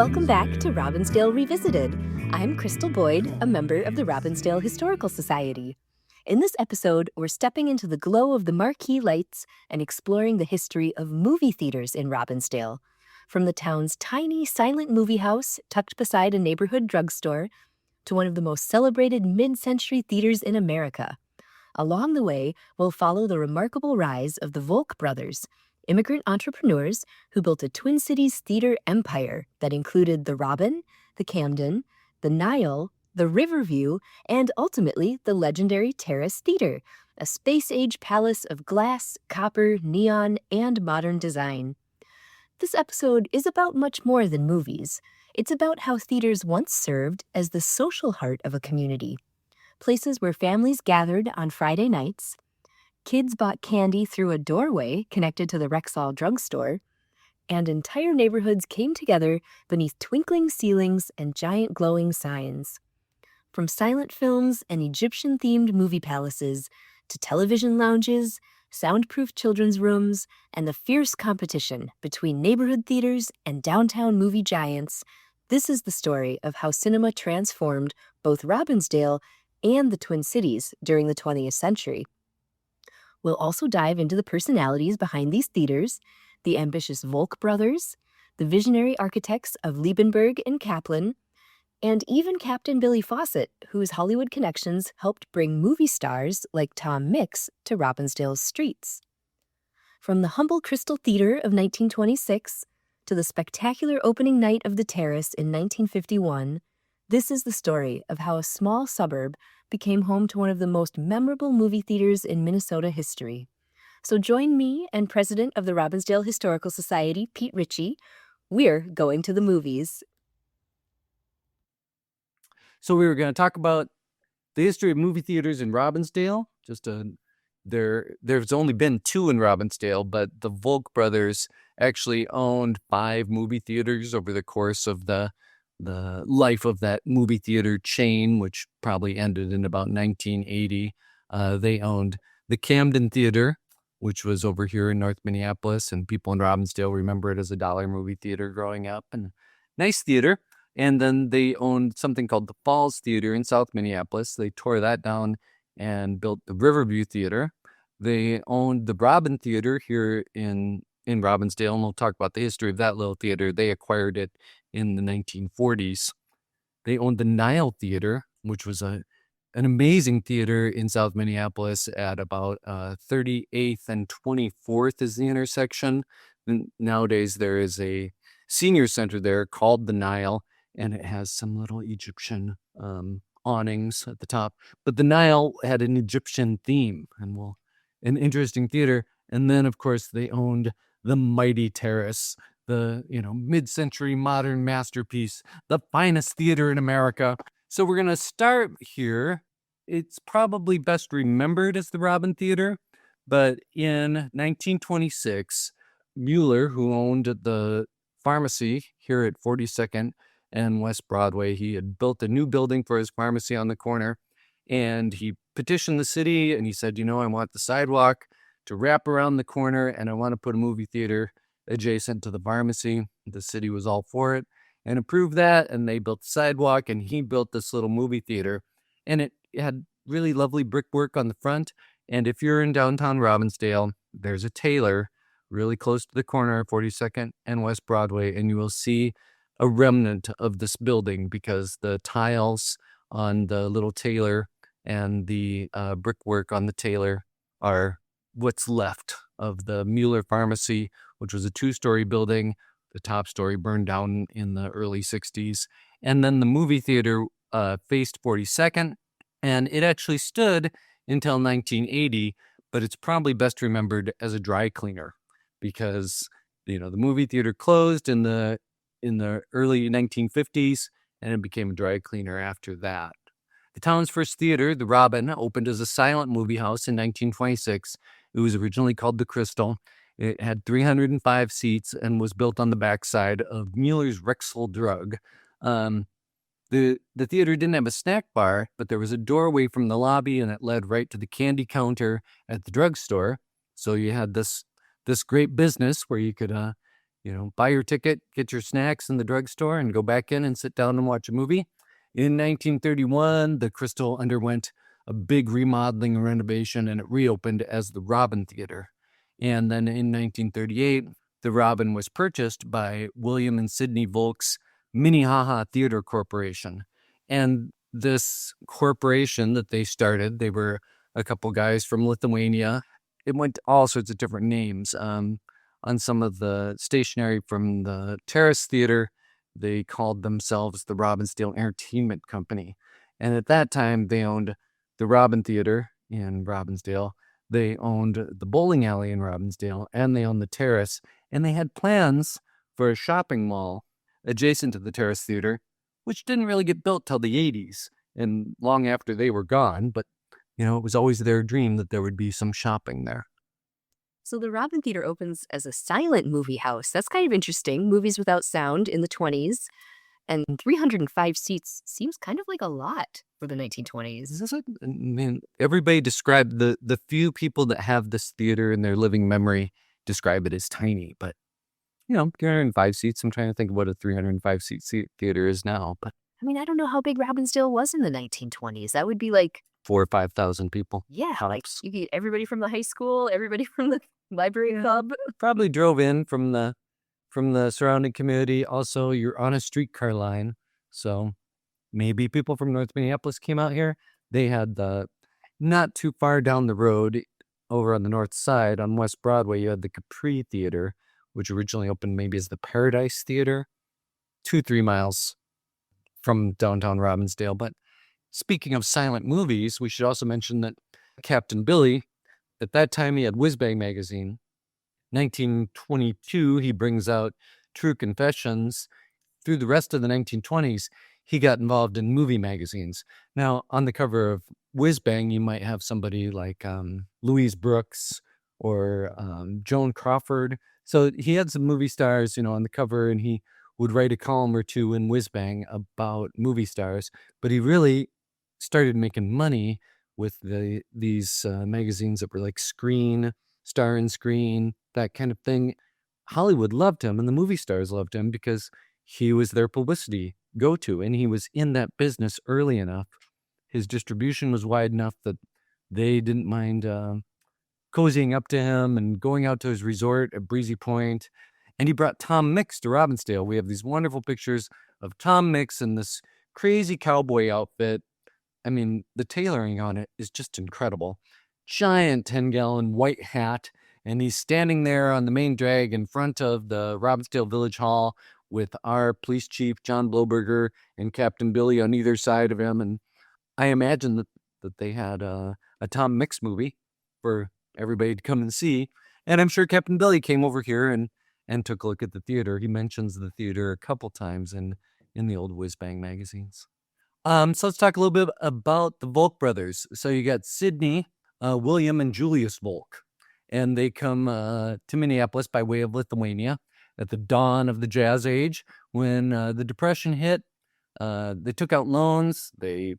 Welcome back to Robbinsdale Revisited. I'm Crystal Boyd, a member of the Robbinsdale Historical Society. In this episode, we're stepping into the glow of the marquee lights and exploring the history of movie theaters in Robbinsdale. From the town's tiny silent movie house tucked beside a neighborhood drugstore to one of the most celebrated mid-century theaters in America. Along the way, we'll follow the remarkable rise of the Volk brothers, immigrant entrepreneurs who built a Twin Cities theater empire that included the Robin, the Camden, the Nile, the Riverview, and ultimately the legendary Terrace Theater, a space-age palace of glass, copper, neon, and modern design. This episode is about much more than movies. It's about how theaters once served as the social heart of a community, places where families gathered on Friday nights, kids bought candy through a doorway connected to the Rexall drugstore, and entire neighborhoods came together beneath twinkling ceilings and giant glowing signs. From silent films and Egyptian-themed movie palaces to television lounges, soundproof children's rooms, and the fierce competition between neighborhood theaters and downtown movie giants, this is the story of how cinema transformed both Robbinsdale and the Twin Cities during the 20th century. We'll also dive into the personalities behind these theaters, the ambitious Volk brothers, the visionary architects of Liebenberg and Kaplan, and even Captain Billy Fawcett, whose Hollywood connections helped bring movie stars like Tom Mix to Robbinsdale's streets. From the humble Crystal Theater of 1926 to the spectacular opening night of the Terrace in 1951, this is the story of how a small suburb became home to one of the most memorable movie theaters in Minnesota history. So join me and President of the Robbinsdale Historical Society, Pete Ritchie. We're going to the movies. So we were going to talk about the history of movie theaters in Robbinsdale. There's only been 2 in Robbinsdale, but the Volk brothers actually owned 5 movie theaters over the course of the life of that movie theater chain, which probably ended in about 1980. They owned the Camden Theater, which was over here in North Minneapolis, and people in Robbinsdale remember it as a dollar movie theater growing up, and nice theater. And then they owned something called the Falls Theater in South Minneapolis. They tore that down and built the Riverview Theater. They owned the Robin Theater here in Robbinsdale, and we'll talk about the history of that little theater. They acquired it in the 1940s. They owned the Nile Theater, which was an amazing theater in South Minneapolis at about 38th and 24th is the intersection. And nowadays there is a senior center there called the Nile, and it has some little Egyptian awnings at the top. But the Nile had an Egyptian theme, and an interesting theater. And then, of course, they owned the mighty Terrace, the mid-century modern masterpiece, the finest theater in America. So we're going to start here. It's probably best remembered as the Robin Theater, but in 1926, Mueller, who owned the pharmacy here at 42nd and West Broadway, he had built a new building for his pharmacy on the corner, and he petitioned the city, and he said, I want the sidewalk to wrap around the corner, and I want to put a movie theater adjacent to the pharmacy. The city was all for it and approved that, and they built the sidewalk, and he built this little movie theater, and it had really lovely brickwork on the front. And if you're in downtown Robbinsdale, there's a Taylor really close to the corner of 42nd and West Broadway, and you will see a remnant of this building because the tiles on the little Taylor and the brickwork on the Taylor are what's left of the Mueller Pharmacy, which was a 2-story building. The top story burned down in the early 60s. And then the movie theater faced 42nd, and it actually stood until 1980, but it's probably best remembered as a dry cleaner because, the movie theater closed in the early 1950s, and it became a dry cleaner after that. The town's first theater, the Robin, opened as a silent movie house in 1926. It was originally called the Crystal. It had 305 seats and was built on the backside of Mueller's Rexall Drug. The theater didn't have a snack bar, but there was a doorway from the lobby, and it led right to the candy counter at the drugstore. So you had this great business where you could buy your ticket, get your snacks in the drugstore, and go back in and sit down and watch a movie. In 1931, the Crystal underwent a big remodeling and renovation, and it reopened as the Robin Theater. And then in 1938, the Robin was purchased by William and Sidney Volk's Minnehaha Theater Corporation. And this corporation that they started, they were a couple guys from Lithuania. It went all sorts of different names. On some of the stationery from the Terrace Theater, they called themselves the Robbinsdale Entertainment Company. And at that time, they owned the Robin Theater in Robbinsdale. They owned the bowling alley in Robbinsdale, and they owned the Terrace. And they had plans for a shopping mall adjacent to the Terrace Theater, which didn't really get built till the 80s and long after they were gone. But, it was always their dream that there would be some shopping there. So the Robin Theater opens as a silent movie house. That's kind of interesting. Movies without sound in the 20s. And 305 seats seems kind of like a lot for the 1920s. I mean, everybody described the few people that have this theater in their living memory describe it as tiny. But, 305 seats. I'm trying to think of what a 305 seat theater is now. But I mean, I don't know how big Robbinsdale was in the 1920s. That would be like 4,000 or 5,000 people. Yeah, like you get everybody from the high school, everybody from the library club. Probably drove in from the surrounding community. Also, you're on a streetcar line, so maybe people from North Minneapolis came out here. They had not too far down the road, over on the north side on West Broadway, you had the Capri Theater, which originally opened maybe as the Paradise Theater, 2-3 miles from downtown Robbinsdale. But speaking of silent movies, we should also mention that Captain Billy, at that time he had Whiz-Bang magazine. 1922, he brings out True Confessions. Through the rest of the 1920s, he got involved in movie magazines. Now, on the cover of Whiz-Bang, you might have somebody like Louise Brooks or Joan Crawford. So he had some movie stars, on the cover, and he would write a column or two in Whiz-Bang about movie stars. But he really started making money with these magazines that were like Screen, Star and Screen, that kind of thing. Hollywood loved him, and the movie stars loved him because he was their publicity go-to, and he was in that business early enough. His distribution was wide enough that they didn't mind cozying up to him and going out to his resort at Breezy Point. And he brought Tom Mix to Robbinsdale. We have these wonderful pictures of Tom Mix in this crazy cowboy outfit. I mean, the tailoring on it is just incredible. Giant 10-gallon white hat, and he's standing there on the main drag in front of the Robbinsdale Village Hall with our police chief, John Bloberger, and Captain Billy on either side of him. And I imagine that they had a Tom Mix movie for everybody to come and see. And I'm sure Captain Billy came over here and took a look at the theater. He mentions the theater a couple times in the old Whiz-Bang magazines. So let's talk a little bit about the Volk brothers. So you got Sidney, William, and Julius Volk. And they come to Minneapolis by way of Lithuania at the dawn of the Jazz Age. When the Depression hit, they took out loans, they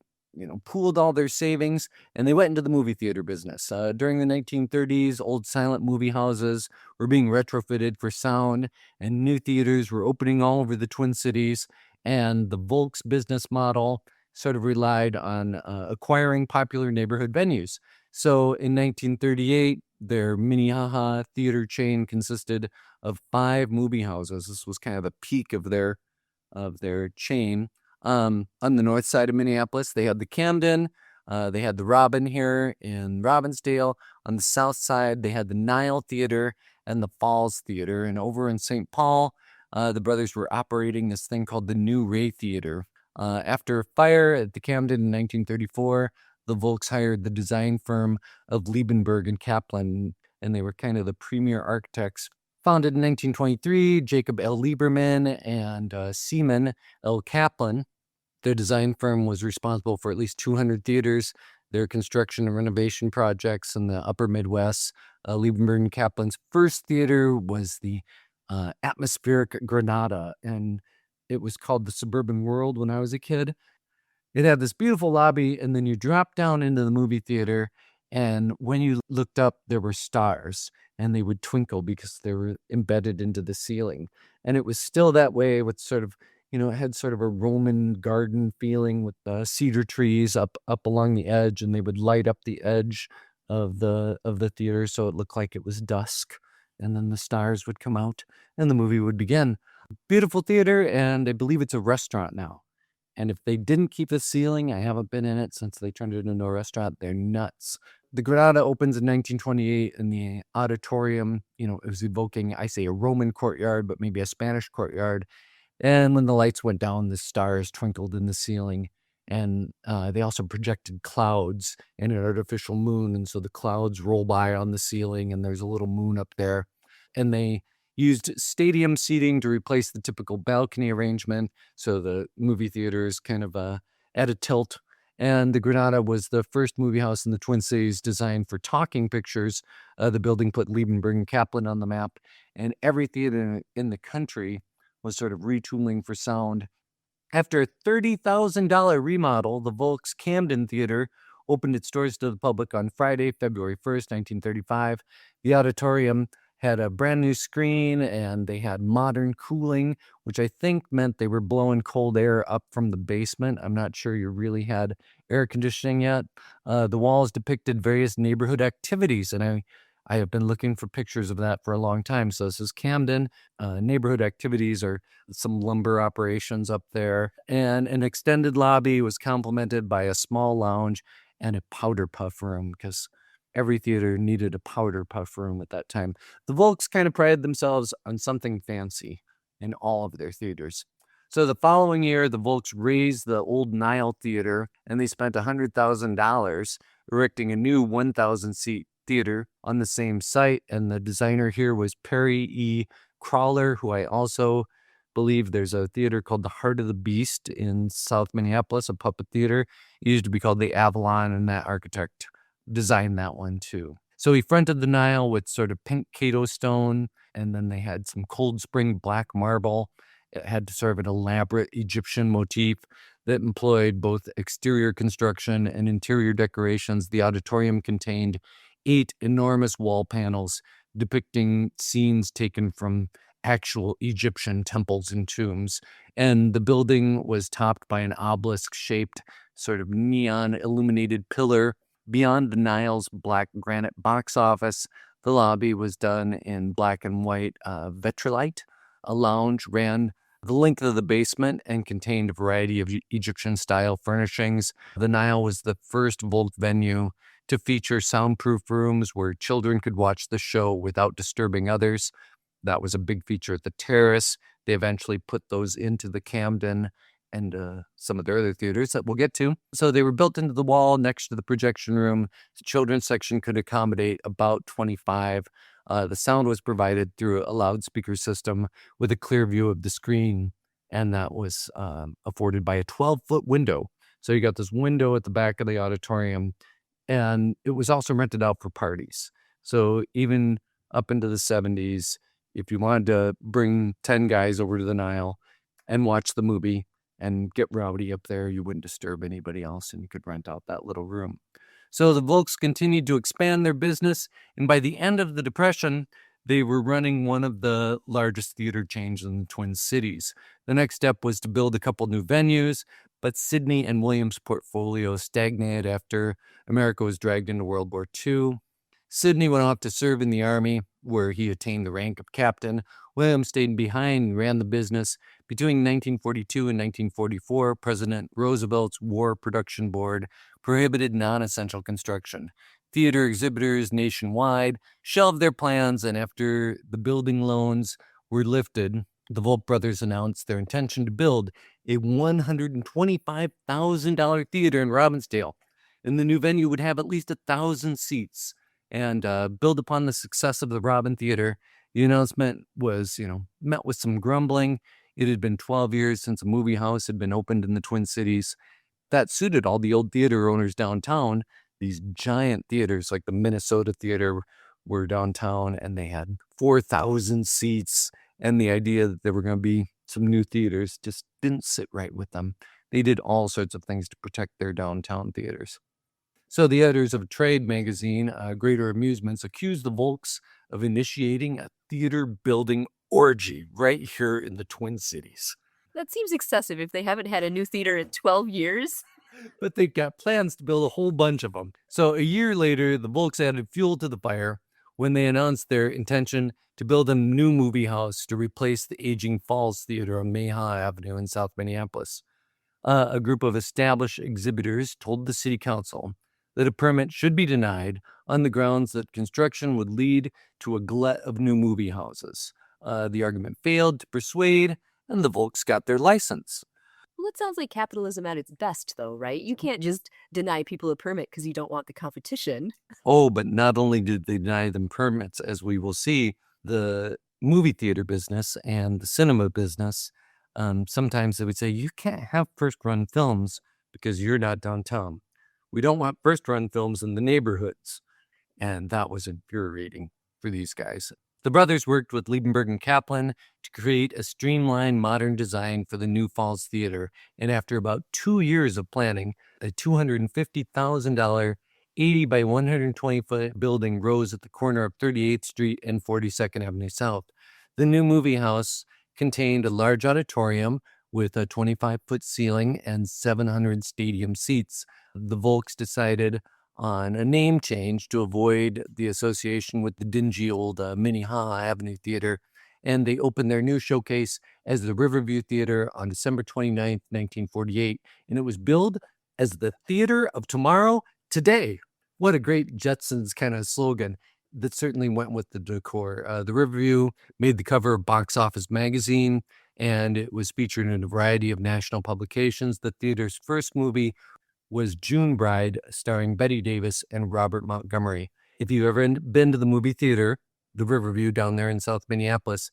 pooled all their savings, and they went into the movie theater business. During the 1930s, old silent movie houses were being retrofitted for sound, and new theaters were opening all over the Twin Cities. And the Volk's business model sort of relied on acquiring popular neighborhood venues. So in 1938, their Minnehaha theater chain consisted of 5 movie houses. This was kind of the peak of their chain. On the north side of Minneapolis, they had the Camden. They had the Robin here in Robbinsdale. On the south side, they had the Nile Theater and the Falls Theater. And over in St. Paul, the brothers were operating this thing called the New Ray Theater. After a fire at the Camden in 1934, the Volks hired the design firm of Liebenberg and Kaplan, and they were kind of the premier architects. Founded in 1923, Jacob L. Lieberman and Seaman L. Kaplan. Their design firm was responsible for at least 200 theaters, their construction and renovation projects in the upper Midwest. Liebenberg and Kaplan's first theater was the Atmospheric Granada, and it was called the Suburban World when I was a kid. It had this beautiful lobby, and then you drop down into the movie theater, And when you looked up, there were stars, and they would twinkle because they were embedded into the ceiling. And it was still that way with sort of, it had sort of a Roman garden feeling with cedar trees up along the edge, and they would light up the edge of the theater so it looked like it was dusk. And then the stars would come out, and the movie would begin. Beautiful theater, and I believe it's a restaurant now. And if they didn't keep the ceiling, I haven't been in it since they turned it into a restaurant, they're nuts. The Granada opens in 1928, and the auditorium, it was evoking, I say, a Roman courtyard, but maybe a Spanish courtyard. And when the lights went down, the stars twinkled in the ceiling. And they also projected clouds and an artificial moon. And so the clouds roll by on the ceiling, and there's a little moon up there. And they used stadium seating to replace the typical balcony arrangement. So the movie theater is kind of at a tilt. And the Granada was the first movie house in the Twin Cities designed for talking pictures. The building put Liebenberg and Kaplan on the map. And every theater in the country was sort of retooling for sound. After a $30,000 remodel, the Volk's Camden Theater opened its doors to the public on Friday, February 1st, 1935. The auditorium had a brand new screen, and they had modern cooling, which I think meant they were blowing cold air up from the basement. I'm not sure you really had air conditioning yet. The walls depicted various neighborhood activities, and I have been looking for pictures of that for a long time. So this is Camden. Neighborhood activities are some lumber operations up there. And an extended lobby was complemented by a small lounge and a powder puff room, because every theater needed a powder puff room at that time. The Volks kind of prided themselves on something fancy in all of their theaters. So the following year, the Volks raised the old Nile Theater, and they spent $100,000 erecting a new 1,000-seat theater on the same site. And the designer here was Perry E. Crawler, who I also believe there's a theater called the Heart of the Beast in South Minneapolis, a puppet theater. It used to be called the Avalon, and that architect designed that one too. So he fronted the Nile with sort of pink Cato stone, and then they had some Cold Spring black marble. It had sort of an elaborate Egyptian motif that employed both exterior construction and interior decorations. The auditorium contained 8 enormous wall panels depicting scenes taken from actual Egyptian temples and tombs. And the building was topped by an obelisk-shaped sort of neon illuminated pillar. Beyond the Nile's black granite box office, the lobby was done in black and white vitrolite. A lounge ran the length of the basement and contained a variety of Egyptian-style furnishings. The Nile was the first Volk venue to feature soundproof rooms where children could watch the show without disturbing others. That was a big feature at the Terrace. They eventually put those into the Camden and some of their other theaters that we'll get to. So they were built into the wall next to the projection room. The children's section could accommodate about 25. The sound was provided through a loudspeaker system with a clear view of the screen, and that was afforded by a 12-foot window. So you got this window at the back of the auditorium, and it was also rented out for parties. So even up into the 70s, if you wanted to bring 10 guys over to the Nile and watch the movie and get rowdy up there, you wouldn't disturb anybody else, and you could rent out that little room. So the Volks continued to expand their business, and by the end of the Depression, they were running one of the largest theater chains in the Twin Cities. The next step was to build a couple new venues, but Sidney and Williams' portfolio stagnated after America was dragged into World War II. Sidney went off to serve in the Army, where he attained the rank of captain. Williams stayed behind and ran the business. Between 1942 and 1944, President Roosevelt's War Production Board prohibited non-essential construction. Theater exhibitors nationwide shelved their plans, and after the building loans were lifted, the Volk brothers announced their intention to build a $125,000 theater in Robbinsdale, and the new venue would have at least 1,000 seats. And build upon the success of the Robin Theater. The announcement was, met with some grumbling. It had been 12 years since a movie house had been opened in the Twin Cities. That suited all the old theater owners downtown. These giant theaters like the Minnesota Theater were downtown, and they had 4,000 seats. And the idea that there were going to be some new theaters just didn't sit right with them. They did all sorts of things to protect their downtown theaters. So the editors of Trade magazine, Greater Amusements, accused the Volks of initiating a theater building orgy right here in the Twin Cities. That seems excessive if they haven't had a new theater in 12 years. But they've got plans to build a whole bunch of them. So a year later, the Volks added fuel to the fire when they announced their intention to build a new movie house to replace the aging Falls Theater on Mayhaw Avenue in South Minneapolis. A group of established exhibitors told the city council that a permit should be denied on the grounds that construction would lead to a glut of new movie houses. The argument failed to persuade, and the Volks got their license. Well, it sounds like capitalism at its best, though, right? You can't just deny people a permit because you don't want the competition. Oh, but not only did they deny them permits, as we will see, the movie theater business and the cinema business, sometimes they would say, you can't have first-run films because you're not downtown. We don't want first-run films in the neighborhoods. And that was infuriating for these guys. The brothers worked with Liebenberg and Kaplan to create a streamlined modern design for the New Falls Theater. And after about 2 years of planning, a $250,000 80 by 120-foot building rose at the corner of 38th Street and 42nd Avenue South. The new movie house contained a large auditorium with a 25-foot ceiling and 700 stadium seats. The Volks decided on a name change to avoid the association with the dingy old Minnehaha Avenue Theater, and they opened their new showcase as the Riverview Theater on December 29th, 1948, and it was billed as the Theater of Tomorrow Today. What a great Jetsons kind of slogan. That certainly went with the decor. The Riverview made the cover of Box Office magazine, and it was featured in a variety of national publications. The theater's first movie was June Bride, starring Betty Davis and Robert Montgomery. If you've ever been to the movie theater, the Riverview down there in South Minneapolis,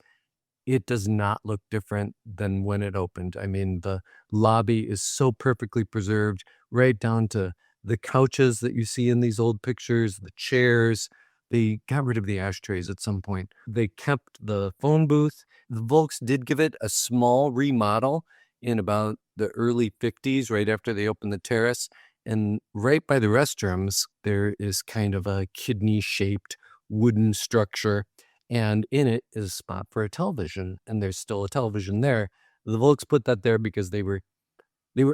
it does not look different than when it opened. I mean, the lobby is so perfectly preserved, right down to the couches that you see in these old pictures, the chairs. They got rid of the ashtrays at some point. They kept the phone booth. The Volks did give it a small remodel in about the early 50s, right after they opened the Terrace. And right by the restrooms, there is kind of a kidney-shaped wooden structure. And in it is a spot for a television. And there's still a television there. The Volks put that there because they were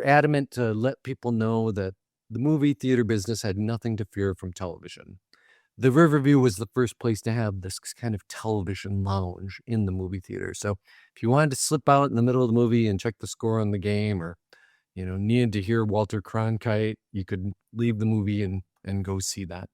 adamant to let people know that the movie theater business had nothing to fear from television. The Riverview was the first place to have this kind of television lounge in the movie theater. So if you wanted to slip out in the middle of the movie and check the score on the game, or, needed to hear Walter Cronkite, you could leave the movie and go see that.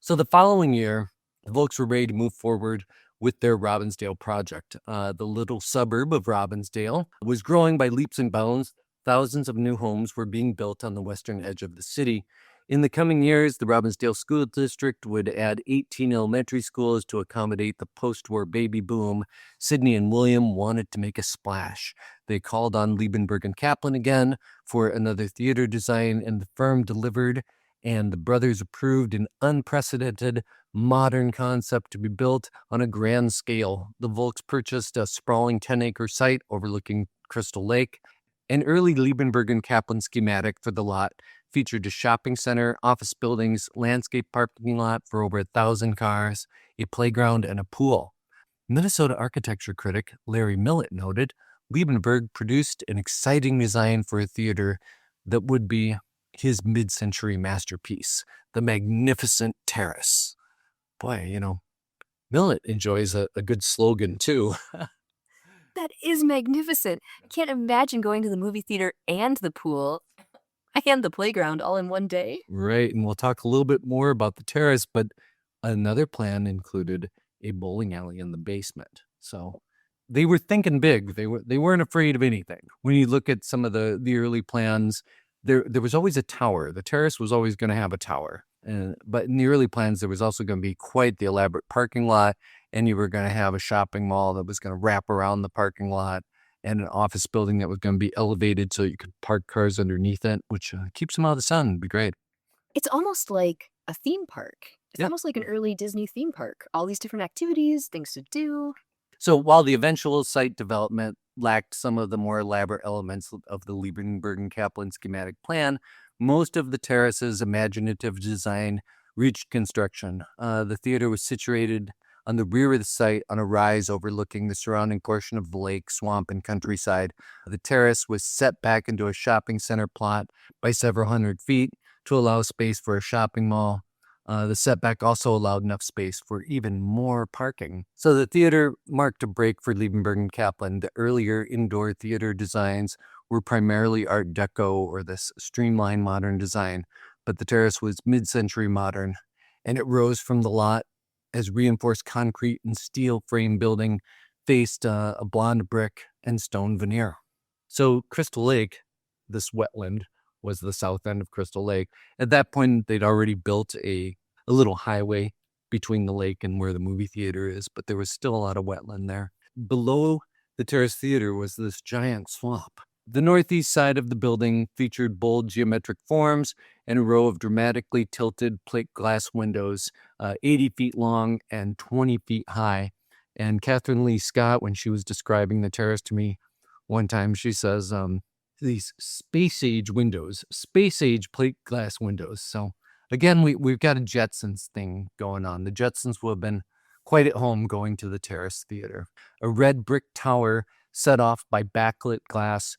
So the following year, the Volks were ready to move forward with their Robbinsdale project. The little suburb of Robbinsdale was growing by leaps and bounds. Thousands of new homes were being built on the western edge of the city. In the coming years, the Robbinsdale School District would add 18 elementary schools to accommodate the post-war baby boom. Sidney and William wanted to make a splash. They called on Liebenberg and Kaplan again for another theater design, and the firm delivered, and the brothers approved an unprecedented modern concept to be built on a grand scale. The Volks purchased a sprawling 10-acre site overlooking Crystal Lake. An early Liebenberg and Kaplan schematic for the lot featured a shopping center, office buildings, landscape parking lot for over 1,000 cars, a playground, and a pool. Minnesota architecture critic Larry Millett noted, Liebenberg produced an exciting design for a theater that would be his mid-century masterpiece, the magnificent Terrace. Boy, Millett enjoys a good slogan too. That is magnificent. Can't imagine going to the movie theater and the pool and the playground all in one day. Right, and we'll talk a little bit more about the Terrace, but another plan included a bowling alley in the basement. So they were thinking big. They weren't afraid of anything. When you look at some of the early plans, there was always a tower. The Terrace was always going to have a tower. But in the early plans, there was also going to be quite the elaborate parking lot, and you were going to have a shopping mall that was going to wrap around the parking lot, and an office building that was going to be elevated so you could park cars underneath it, which keeps them out of the sun. It'd be great. It's almost like a theme park. It's Yeah. almost like an early Disney theme park. All these different activities, things to do. So while the eventual site development lacked some of the more elaborate elements of the Liebenberg and Kaplan schematic plan, most of the Terrace's imaginative design reached construction. The theater was situated on the rear of the site on a rise overlooking the surrounding portion of the lake, swamp, and countryside. The Terrace was set back into a shopping center plot by several hundred feet to allow space for a shopping mall. The setback also allowed enough space for even more parking. So the theater marked a break for Liebenberg and Kaplan. The earlier indoor theater designs were primarily Art Deco or this streamlined modern design, but the Terrace was mid-century modern, and it rose from the lot as reinforced concrete and steel frame building faced a blonde brick and stone veneer. So Crystal Lake, this wetland, was the south end of Crystal Lake. At that point, they'd already built a little highway between the lake and where the movie theater is, but there was still a lot of wetland there. Below the Terrace Theater was this giant swamp. The northeast side of the building featured bold geometric forms and a row of dramatically tilted plate glass windows, 80 feet long and 20 feet high. And Catherine Lee Scott, when she was describing the Terrace to me one time, she says, these space age windows, space age plate glass windows. So again, we've got a Jetsons thing going on. The Jetsons will have been quite at home going to the Terrace Theater. A red brick tower set off by backlit glass,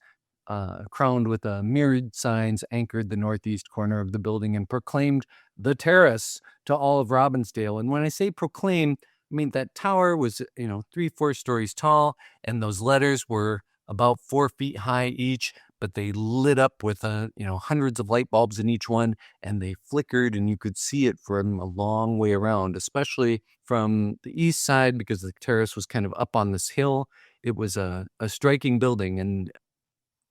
crowned with mirrored signs, anchored the northeast corner of the building and proclaimed the Terrace to all of Robbinsdale. And when I say proclaim, I mean that tower was, 3-4 stories tall, and those letters were about 4 feet high each, but they lit up with, hundreds of light bulbs in each one, and they flickered, and you could see it from a long way around, especially from the east side, because the Terrace was kind of up on this hill. It was a striking building, and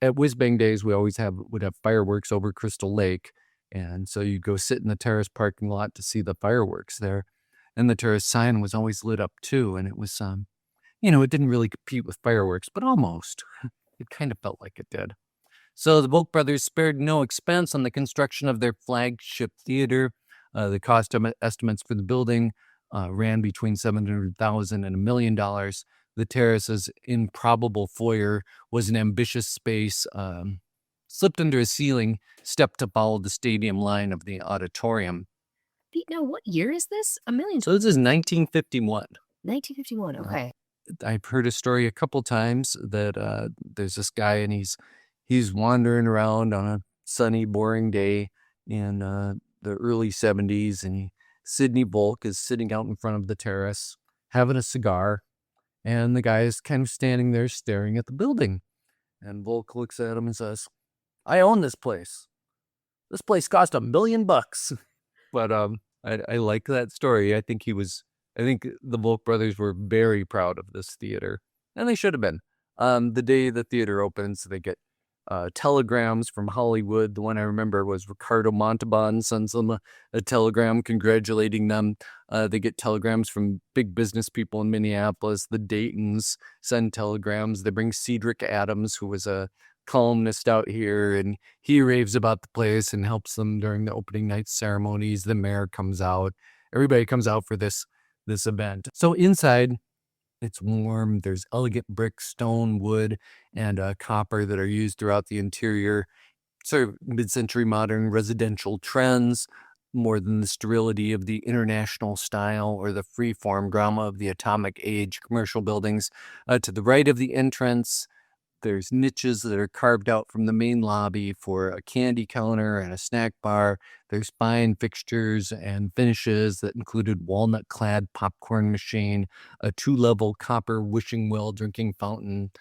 at Whiz Bang Days, we always would have fireworks over Crystal Lake, and so you go sit in the Terrace parking lot to see the fireworks there, and the Terrace sign was always lit up too, and it was, it didn't really compete with fireworks, but almost. It kind of felt like it did. So the Volk brothers spared no expense on the construction of their flagship theater. The cost estimates for the building ran between $700,000 and $1 million. The Terrace's improbable foyer was an ambitious space, slipped under a ceiling, stepped to follow the stadium line of the auditorium. Now, what year is this? A million. So this is 1951. 1951, okay. I've heard a story a couple times that there's this guy and he's wandering around on a sunny, boring day in the early 70s, and Sidney Volk is sitting out in front of the Terrace having a cigar, and the guy is kind of standing there staring at the building. And Volk looks at him and says, "I own this place. This place cost $1 million." But I like that story. I think the Volk brothers were very proud of this theater, and they should have been. The day the theater opens, they get telegrams from Hollywood. The one I remember was Ricardo Montalban sends them a telegram congratulating them. They get telegrams from big business people in Minneapolis. The Daytons send telegrams. They bring Cedric Adams, who was a columnist out here, and he raves about the place and helps them during the opening night ceremonies. The mayor comes out. Everybody comes out for this event. So inside, it's warm. There's elegant brick, stone, wood, and copper that are used throughout the interior. Sort of mid-century modern residential trends, more than the sterility of the international style or the free-form drama of the atomic age commercial buildings. To the right of the entrance, there's niches that are carved out from the main lobby for a candy counter and a snack bar. There's fine fixtures and finishes that included walnut-clad popcorn machine, a 2-level copper wishing well drinking fountain,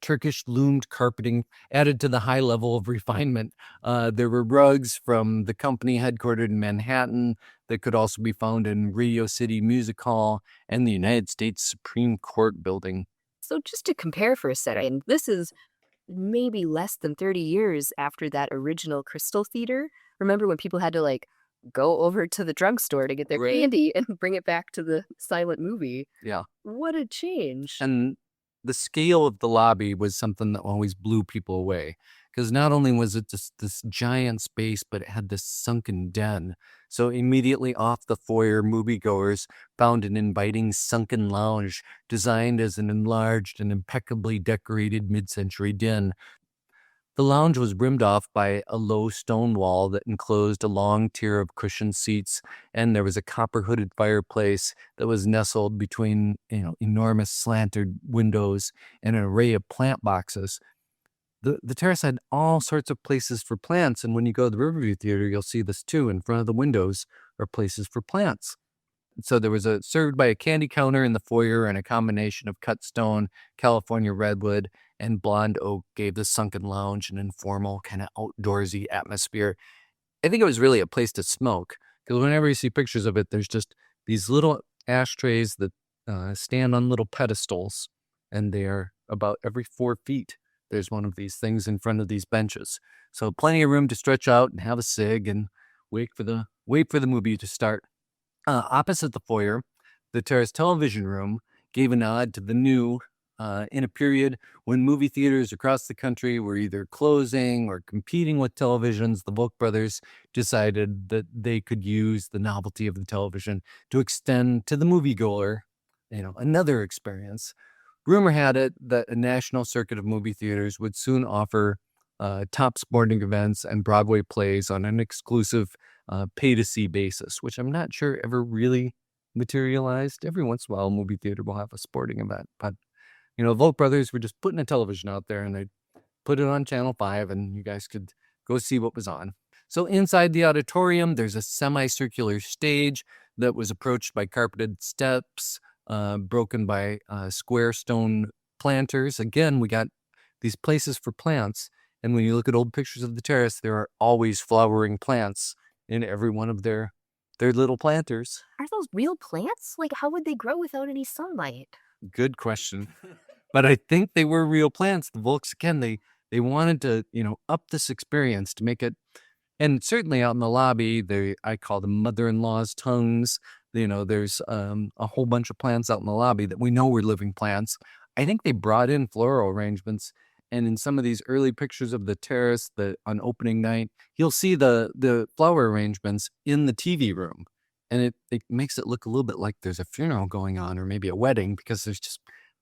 Turkish loomed carpeting added to the high level of refinement. There were rugs from the company headquartered in Manhattan that could also be found in Radio City Music Hall and the United States Supreme Court building. So just to compare for a second, this is maybe less than 30 years after that original Crystal Theater. Remember when people had to go over to the drugstore to get their candy and bring it back to the silent movie? Yeah. What a change. And the scale of the lobby was something that always blew people away, because not only was it just this giant space, but it had this sunken den. So immediately off the foyer, moviegoers found an inviting sunken lounge designed as an enlarged and impeccably decorated mid-century den. The lounge was rimmed off by a low stone wall that enclosed a long tier of cushioned seats, and there was a copper-hooded fireplace that was nestled between, enormous slanted windows and an array of plant boxes. The terrace had all sorts of places for plants, and when you go to the Riverview Theater, you'll see this too. In front of the windows are places for plants. So there was served by a candy counter in the foyer, and a combination of cut stone, California redwood, and blonde oak gave the sunken lounge an informal, kind of outdoorsy atmosphere. I think it was really a place to smoke, because whenever you see pictures of it, there's just these little ashtrays that stand on little pedestals, and they are about every 4 feet. There's one of these things in front of these benches. So plenty of room to stretch out and have a cig and wait for the movie to start. Opposite the foyer, the Terrace television room gave a nod to the new, in a period when movie theaters across the country were either closing or competing with televisions. The Volk brothers decided that they could use the novelty of the television to extend to the moviegoer, another experience. Rumor had it that a national circuit of movie theaters would soon offer top sporting events and Broadway plays on an exclusive pay-to-see basis, which I'm not sure ever really materialized. Every once in a while, a movie theater will have a sporting event, but Volk Brothers were just putting a television out there, and they put it on Channel 5, and you guys could go see what was on. So inside the auditorium, there's a semicircular stage that was approached by carpeted steps, broken by square stone planters. Again, we got these places for plants, and when you look at old pictures of the terrace, there are always flowering plants in every one of their little planters. Are those real plants? Like, how would they grow without any sunlight? Good question. But I think they were real plants. The Volks, again, they wanted to, up this experience to make it, and certainly out in the lobby, I call them mother-in-law's tongues. There's a whole bunch of plants out in the lobby that we know were living plants. I think they brought in floral arrangements, and in some of these early pictures of the terrace, on opening night, you'll see the flower arrangements in the TV room, and it makes it look a little bit like there's a funeral going on, or maybe a wedding, because there's just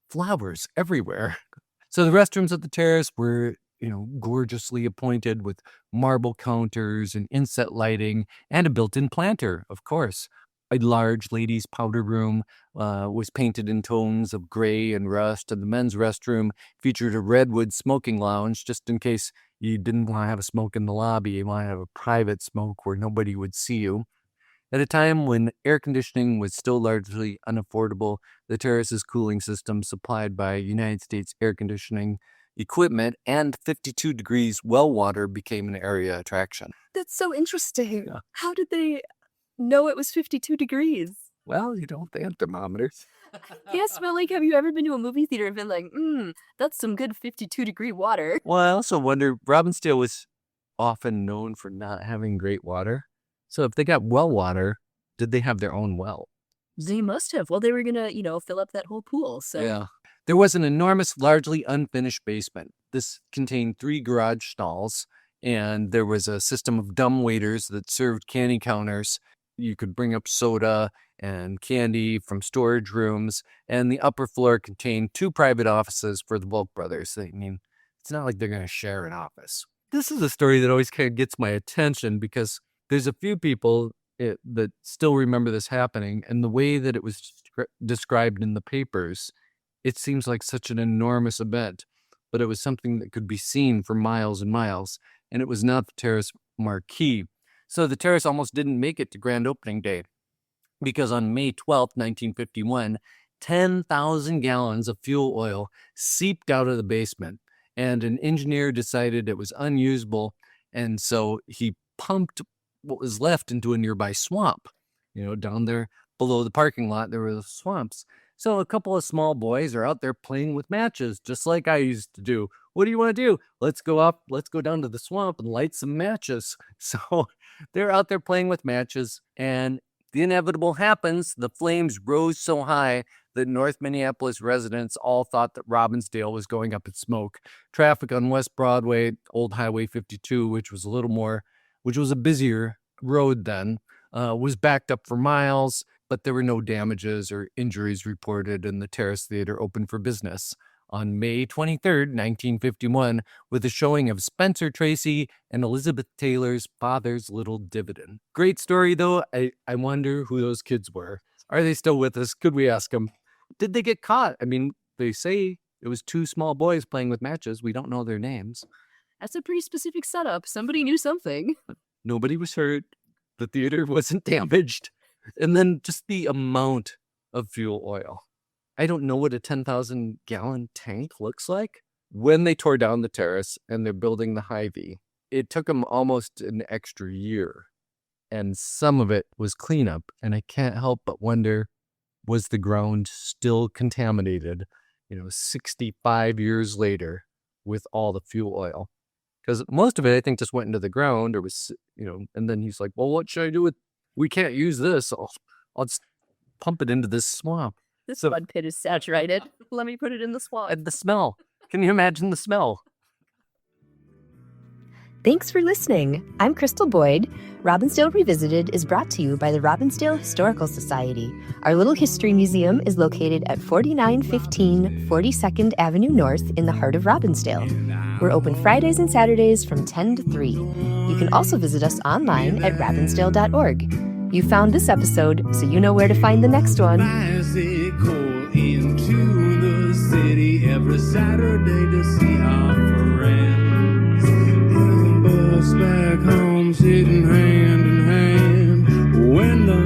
flowers everywhere. So the restrooms at the terrace were, gorgeously appointed with marble counters and inset lighting and a built-in planter, of course. A large ladies' powder room was painted in tones of gray and rust, and the men's restroom featured a redwood smoking lounge, just in case you didn't want to have a smoke in the lobby. You want to have a private smoke where nobody would see you. At a time when air conditioning was still largely unaffordable, the terrace's cooling system, supplied by United States air conditioning equipment and 52 degrees well water, became an area attraction. That's so interesting. Yeah. How did they know it was 52 degrees? Well, they have thermometers. Yes, but like, have you ever been to a movie theater and been like, that's some good 52-degree water? Well, I also wonder, Robbinsdale was often known for not having great water. So if they got well water, did they have their own well? They must have. Well, they were gonna, fill up that whole pool. So Yeah. There was an enormous, largely unfinished basement. This contained 3 garage stalls, and there was a system of dumb waiters that served candy counters. You could bring up soda and candy from storage rooms, and the upper floor contained 2 private offices for the Volk brothers. It's not like they're going to share an office. This is a story that always kind of gets my attention, because there's a few people that still remember this happening, and the way that it was described in the papers, it seems like such an enormous event, but it was something that could be seen for miles and miles, and it was not the terrace marquee. So the terrace almost didn't make it to grand opening day, because on May 12th, 1951, 10,000 gallons of fuel oil seeped out of the basement, and an engineer decided it was unusable, and so he pumped what was left into a nearby swamp. Down there below the parking lot, there were the swamps. So a couple of small boys are out there playing with matches, just like I used to do. What do you want to do? Let's go down to the swamp and light some matches. So they're out there playing with matches, and the inevitable happens. The flames rose so high that North Minneapolis residents all thought that Robbinsdale was going up in smoke. Traffic on West Broadway, Old Highway 52, which was a busier road then, was backed up for miles, but there were no damages or injuries reported, and the Terrace Theater opened for business on May 23rd, 1951, with a showing of Spencer Tracy and Elizabeth Taylor's Father's Little Dividend. Great story, though. I wonder who those kids were. Are they still with us? Could we ask them? Did they get caught? I mean, they say it was two small boys playing with matches. We don't know their names. That's a pretty specific setup. Somebody knew something. Nobody was hurt. The theater wasn't damaged. And then just the amount of fuel oil. I don't know what a 10,000-gallon tank looks like. When they tore down the terrace and they're building the Hy-Vee, it took them almost an extra year. And some of it was cleanup. And I can't help but wonder, was the ground still contaminated, 65 years later with all the fuel oil? Because most of it, I think, just went into the ground or was, and then he's like, well, what should I do with, we can't use this. I'll just pump it into this swamp. This mud pit is saturated. Let me put it in the swamp. And the smell. Can you imagine the smell? Thanks for listening. I'm Crystal Boyd. Robbinsdale Revisited is brought to you by the Robbinsdale Historical Society. Our little history museum is located at 4915 42nd Avenue North in the heart of Robbinsdale. We're open Fridays and Saturdays from 10 to 3. You can also visit us online at robbinsdale.org. You found this episode, so you know where to find the next one. Bicycle into the city every Saturday to see our friends. In the bus back home, sitting hand in hand when the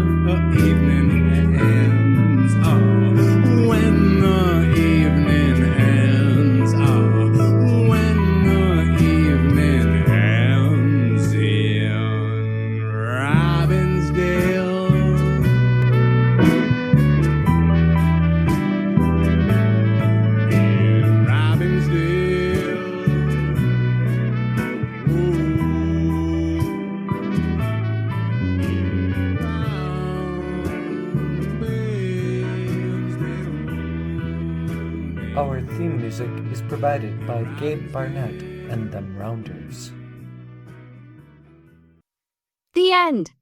evening ends. Oh, when the evening ends. Oh, when the evening ends in Robbinsdale. In Robbinsdale. Our theme music is provided by Gabe Barnett and Them Rounders. The end.